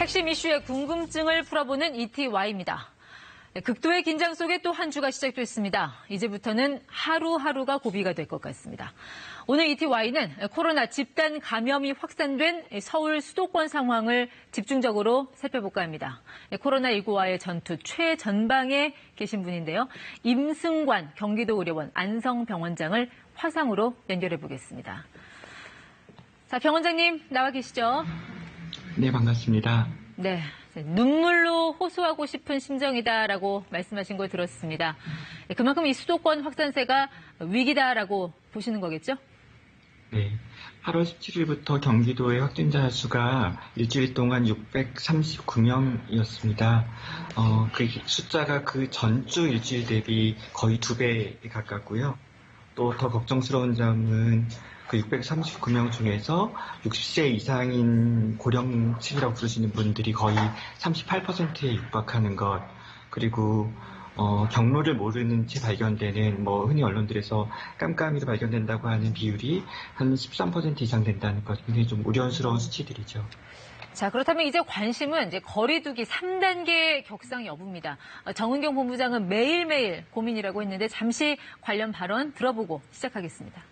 핵심 이슈의 궁금증을 풀어보는 ETY입니다. 극도의 긴장 속에 또 한 주가 시작됐습니다. 이제부터는 하루하루가 고비가 될 것 같습니다. 오늘 ETY는 코로나 집단 감염이 확산된 서울 수도권 상황을 집중적으로 살펴볼까 합니다. 코로나19와의 전투 최전방에 계신 분인데요. 임승관 경기도의료원 안성병원장을 화상으로 연결해 보겠습니다. 자, 병원장님 나와 계시죠? 네, 반갑습니다. 네, 눈물로 호소하고 싶은 심정이다라고 말씀하신 걸 들었습니다. 그만큼 이 수도권 확산세가 위기다라고 보시는 거겠죠? 네, 8월 17일부터 경기도의 확진자 수가 일주일 동안 639명이었습니다. 그 숫자가 그 전주 일주일 대비 거의 2배에 가깝고요. 또 더 걱정스러운 점은 그 639명 중에서 60세 이상인 고령층이라고 부르시는 분들이 거의 38%에 육박하는 것, 그리고 경로를 모르는 채 발견되는 흔히 언론들에서 깜깜이로 발견된다고 하는 비율이 한 13% 이상 된다는 것, 굉장히 좀 우려스러운 수치들이죠. 자, 그렇다면 이제 관심은 거리두기 3단계 격상 여부입니다. 정은경 본부장은 매일매일 고민이라고 했는데 잠시 관련 발언 들어보고 시작하겠습니다.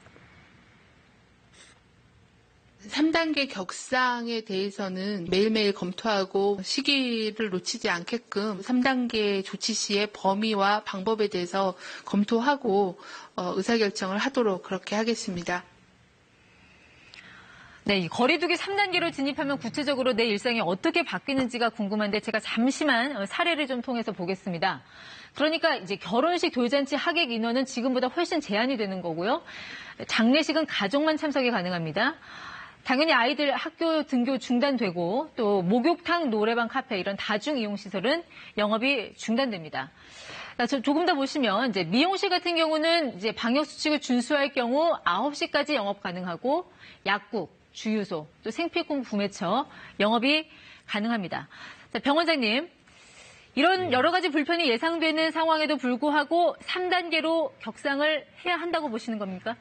3단계 격상에 대해서는 매일매일 검토하고 시기를 놓치지 않게끔 3단계 조치 시의 범위와 방법에 대해서 검토하고 의사결정을 하도록 그렇게 하겠습니다. 네, 이 거리두기 3단계로 진입하면 구체적으로 내 일상이 어떻게 바뀌는지가 궁금한데 제가 잠시만 사례를 좀 통해서 보겠습니다. 그러니까 이제 결혼식 돌잔치 하객 인원은 지금보다 훨씬 제한이 되는 거고요. 장례식은 가족만 참석이 가능합니다. 당연히 아이들 학교 등교 중단되고 또 목욕탕, 노래방, 카페 이런 다중 이용 시설은 영업이 중단됩니다. 조금 더 보시면 이제 미용실 같은 경우는 이제 방역 수칙을 준수할 경우 9시까지 영업 가능하고 약국, 주유소, 또 생필품 구매처 영업이 가능합니다. 자, 병원장님, 이런 여러 가지 불편이 예상되는 상황에도 불구하고 3단계로 격상을 해야 한다고 보시는 겁니까?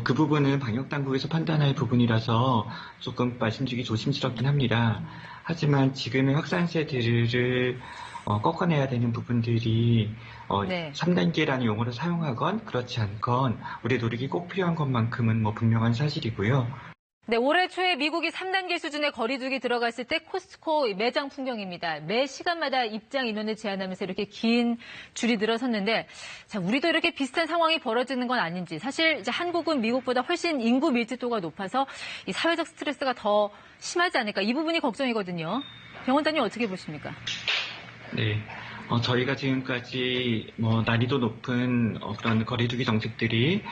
그 부분은 방역당국에서 판단할 부분이라서 조금 말씀드리기 조심스럽긴 합니다. 하지만 지금의 확산세들을 꺾어내야 되는 부분들이 네. 3단계라는 용어를 사용하건 그렇지 않건 우리의 노력이 꼭 필요한 것만큼은 분명한 사실이고요. 네, 올해 초에 미국이 3단계 수준의 거리두기 들어갔을 때 코스트코 매장 풍경입니다. 매 시간마다 입장 인원을 제한하면서 이렇게 긴 줄이 늘어섰는데, 자, 우리도 이렇게 비슷한 상황이 벌어지는 건 아닌지. 사실 이제 한국은 미국보다 훨씬 인구 밀집도가 높아서 이 사회적 스트레스가 더 심하지 않을까. 이 부분이 걱정이거든요. 병원장님 어떻게 보십니까? 네. 저희가 지금까지 난이도 높은 그런 거리두기 정책들이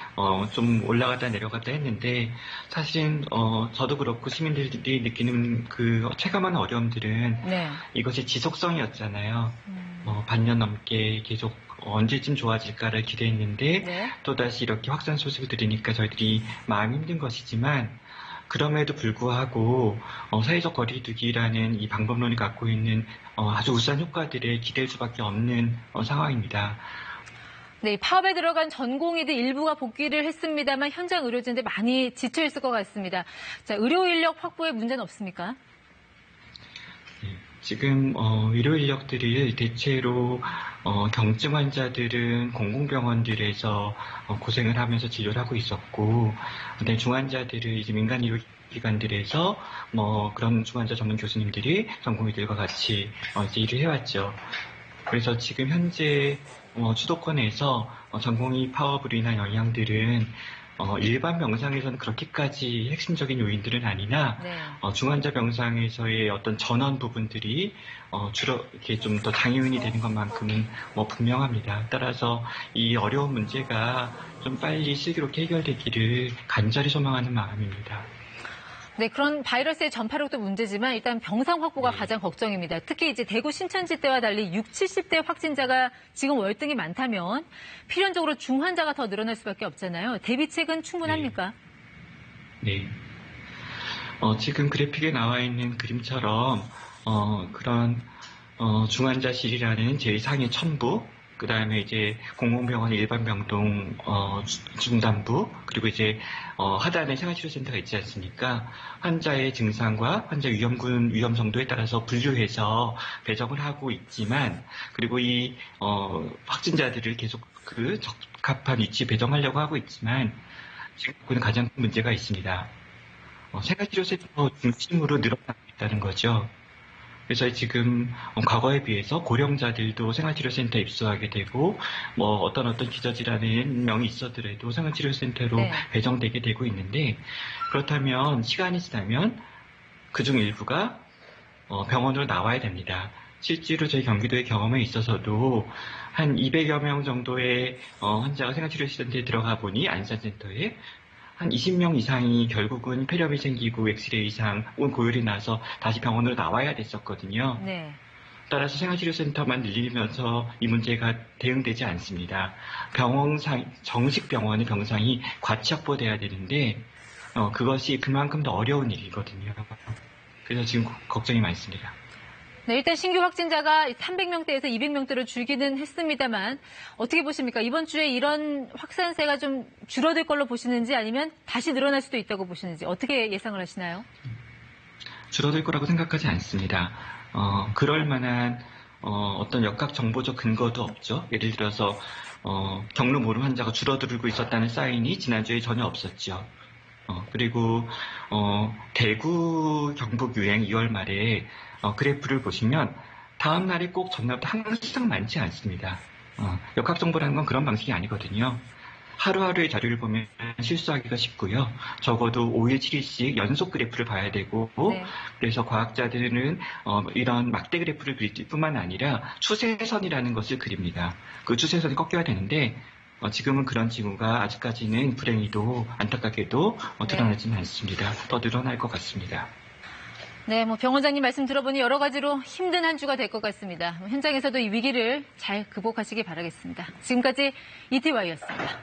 좀 올라갔다 내려갔다 했는데 사실은 저도 그렇고 시민들이 느끼는 그 체감하는 어려움들은 네. 이것이 지속성이었잖아요. 반년 넘게 계속 언제쯤 좋아질까를 기대했는데 네. 또다시 이렇게 확산 소식을 들으니까 저희들이 마음이 힘든 것이지만 그럼에도 불구하고 사회적 거리두기라는 이 방법론이 갖고 있는 아주 우수한 효과들에 기댈 수밖에 없는 상황입니다. 네, 파업에 들어간 전공의들 일부가 복귀를 했습니다만 현장 의료진들 많이 지쳐 있을 것 같습니다. 자, 의료 인력 확보에 문제는 없습니까? 네, 지금 의료 인력들이 대체로 경증 환자들은 공공병원들에서 고생을 하면서 진료를 하고 있었고, 근데 중환자들을 이제 민간 의료기관들에서 그런 중환자 전문 교수님들이 전공의들과 같이 이제 일을 해왔죠. 그래서 지금 현재 수도권에서 전공의 파업으로 인한 영향들은 일반 병상에서는 그렇게까지 핵심적인 요인들은 아니나 네. 중환자 병상에서의 어떤 전원 부분들이 주로 이렇게 좀 더 당요인이 되는 것만큼은 분명합니다. 따라서 이 어려운 문제가 좀 빨리 슬기롭게 해결되기를 간절히 소망하는 마음입니다. 네, 그런 바이러스의 전파력도 문제지만 일단 병상 확보가 가장 걱정입니다. 특히 이제 대구 신천지 때와 달리 60, 70대 확진자가 지금 월등히 많다면 필연적으로 중환자가 더 늘어날 수밖에 없잖아요. 대비책은 충분합니까? 네. 지금 그래픽에 나와 있는 그림처럼 그런 중환자실이라는 제2상위 첨부 그다음에 이제 공공병원의 일반 병동 중단부 그리고 이제 하단에 생활치료센터가 있지 않습니까? 환자의 증상과 환자 위험 정도에 따라서 분류해서 배정을 하고 있지만 그리고 이 확진자들을 계속 그 적합한 위치 배정하려고 하고 있지만 지금 가장 큰 문제가 있습니다. 생활치료센터 중심으로 늘어나고 있다는 거죠. 그래서 지금 과거에 비해서 고령자들도 생활치료센터에 입소하게 되고 어떤 기저질환의 명이 있었더라도 생활치료센터로 네. 배정되게 되고 있는데 그렇다면 시간이 지나면 그중 일부가 병원으로 나와야 됩니다. 실제로 저희 경기도의 경험에 있어서도 한 200여 명 정도의 환자가 생활치료센터에 들어가 보니 안산센터에 한 20명 이상이 결국은 폐렴이 생기고 엑스레이 이상 고열이 나서 다시 병원으로 나와야 됐었거든요. 네. 따라서 생활치료센터만 늘리면서 이 문제가 대응되지 않습니다. 정식 병원의 병상이 과치 확보돼야 되는데 그것이 그만큼 더 어려운 일이거든요. 그래서 지금 걱정이 많습니다. 네, 일단 신규 확진자가 300명대에서 200명대로 줄기는 했습니다만 어떻게 보십니까? 이번 주에 이런 확산세가 좀 줄어들 걸로 보시는지 아니면 다시 늘어날 수도 있다고 보시는지 어떻게 예상을 하시나요? 줄어들 거라고 생각하지 않습니다. 그럴 만한 어떤 역학 정보적 근거도 없죠. 예를 들어서 경로 모름 환자가 줄어들고 있었다는 사인이 지난주에 전혀 없었죠. 그리고 대구 경북 유행 2월 말에 그래프를 보시면 다음 날이 꼭 전날보다 항상 많지 않습니다. 역학 정보라는 건 그런 방식이 아니거든요. 하루하루의 자료를 보면 실수하기가 쉽고요. 적어도 5일, 7일씩 연속 그래프를 봐야 되고 네. 그래서 과학자들은 이런 막대 그래프를 그릴 뿐만 아니라 추세선이라는 것을 그립니다. 그 추세선이 꺾여야 되는데 지금은 그런 징후가 아직까지는 불행히도 안타깝게도 드러나지는 않습니다. 더 늘어날 것 같습니다. 네, 병원장님 말씀 들어보니 여러 가지로 힘든 한 주가 될 것 같습니다. 현장에서도 이 위기를 잘 극복하시기 바라겠습니다. 지금까지 이티와이였습니다.